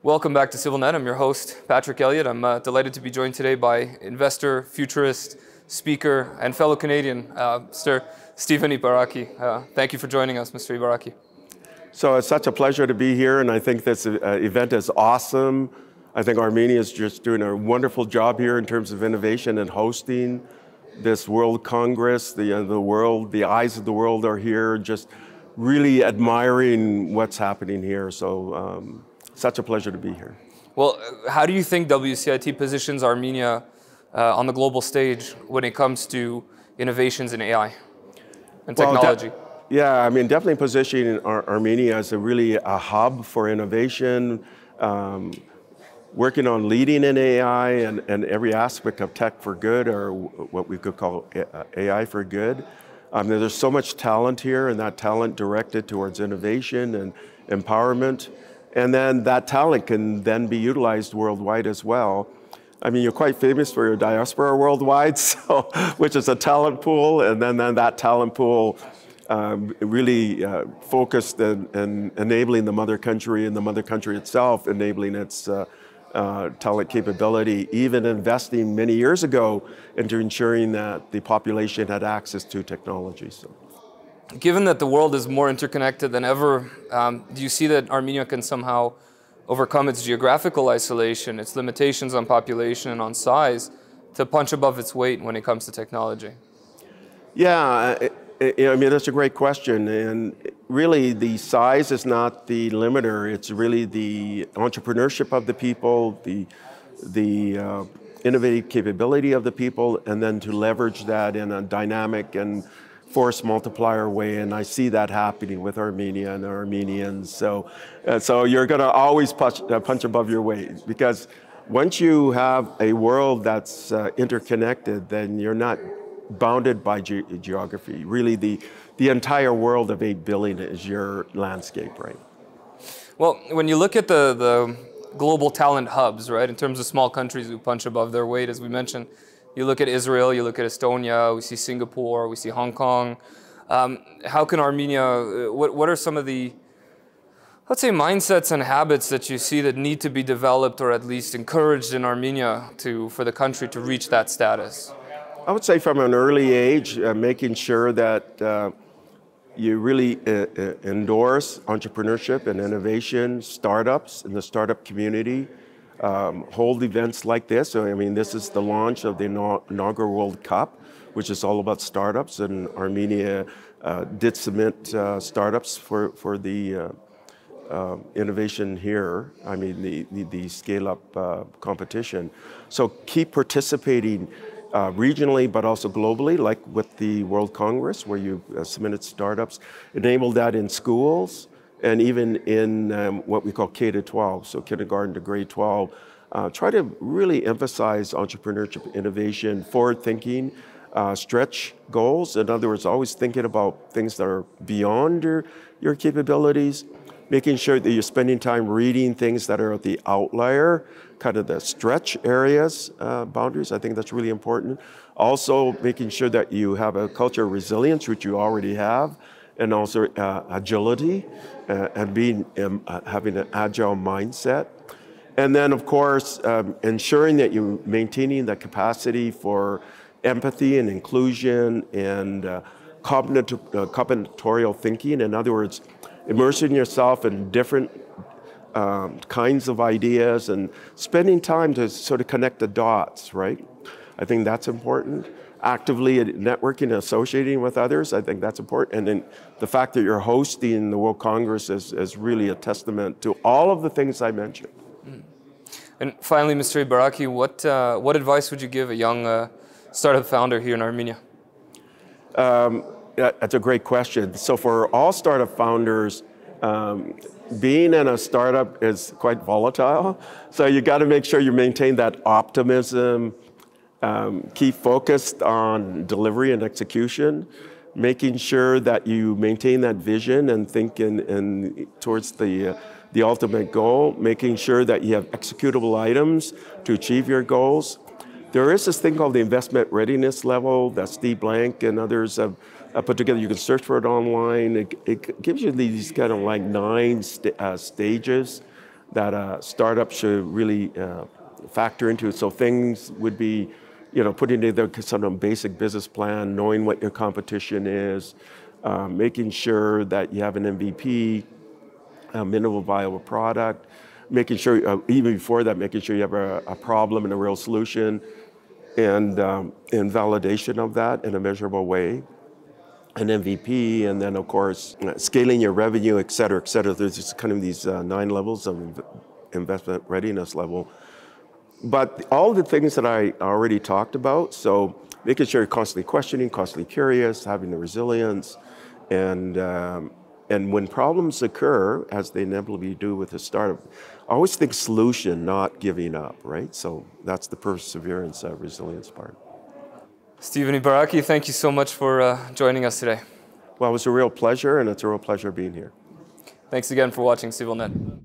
Welcome back to CivilNet. I'm your host, Patrick Elliott. I'm delighted to be joined today by investor, futurist, speaker, and fellow Canadian, Mr. Stephen Ibaraki. Thank you for joining us, Mr. Ibaraki. So it's such a pleasure to be here, and I think this event is awesome. I think Armenia is just doing a wonderful job here in terms of innovation and hosting this World Congress. The eyes of the world are here, just really admiring what's happening here. So such a pleasure to be here. Well, how do you think WCIT positions Armenia on the global stage when it comes to innovations in AI and technology? Yeah, I mean, definitely positioning Armenia as a hub for innovation, working on leading in AI and every aspect of tech for good, or what we could call AI for good. There's so much talent here, and that talent directed towards innovation and empowerment. And then that talent can then be utilized worldwide as well. I mean, you're quite famous for your diaspora worldwide, so, which is a talent pool, and then that talent pool really focused in enabling the mother country, and the mother country itself enabling its talent capability, even investing many years ago into ensuring that the population had access to technology. So. Given that the world is more interconnected than ever, do you see that Armenia can somehow overcome its geographical isolation, its limitations on population and on size, to punch above its weight when it comes to technology? Yeah, I mean, that's a great question. And really, the size is not the limiter. It's really the entrepreneurship of the people, the innovative capability of the people, and then to leverage that in a dynamic and force multiplier way, and I see that happening with Armenia and the Armenians. So you're going to always punch above your weight, because once you have a world that's interconnected, then you're not bounded by geography. Really, the entire world of 8 billion is your landscape, right? Well, when you look at the global talent hubs, right, in terms of small countries who punch above their weight, as we mentioned, you look at Israel, you look at Estonia, we see Singapore, we see Hong Kong. How can Armenia, what are some of the, let's say, mindsets and habits that you see that need to be developed or at least encouraged in Armenia for the country to reach that status? I would say from an early age, making sure that you really endorse entrepreneurship and innovation, startups in the startup community. Hold events like this. So, I mean, this is the launch of the inaugural World Cup, which is all about startups, and Armenia did submit startups for the innovation here. I mean, the scale-up competition. So keep participating regionally, but also globally, like with the World Congress, where you submitted startups. Enable that in schools, and even in what we call K-12, so kindergarten to grade 12. Try to really emphasize entrepreneurship, innovation, forward thinking, stretch goals. In other words, always thinking about things that are beyond your capabilities, making sure that you're spending time reading things that are at the outlier, kind of the stretch areas, boundaries. I think that's really important. Also, making sure that you have a culture of resilience, which you already have, and also agility, and having an agile mindset. And then, of course, ensuring that you're maintaining the capacity for empathy and inclusion and combinatorial thinking. In other words, immersing yourself in different kinds of ideas and spending time to sort of connect the dots, right? I think that's important. Actively networking and associating with others, I think that's important. And then the fact that you're hosting the World Congress is really a testament to all of the things I mentioned. And finally, Mr. Ibaraki, what advice would you give a young startup founder here in Armenia? That's a great question. So for all startup founders, being in a startup is quite volatile. So you got to make sure you maintain that optimism, keep focused on delivery and execution, making sure that you maintain that vision and think towards the ultimate goal, making sure that you have executable items to achieve your goals. There is this thing called the investment readiness level that Steve Blank and others have put together. You can search for it online. It gives you these kind of like 9 stages that a startup should really factor into. So things would be, putting together some basic business plan, knowing what your competition is, making sure that you have an MVP, a minimal viable product, making sure, even before that, making sure you have a problem and a real solution, and validation of that in a measurable way, an MVP, and then of course, scaling your revenue, et cetera, et cetera. There's just kind of these 9 levels of investment readiness level. But all the things that I already talked about, so making sure you're constantly questioning, constantly curious, having the resilience, and when problems occur, as they inevitably do with a startup, always think solution, not giving up, right? So that's the perseverance, resilience part. Stephen Ibaraki, thank you so much for joining us today. Well, it was a real pleasure, and it's a real pleasure being here. Thanks again for watching CivilNet.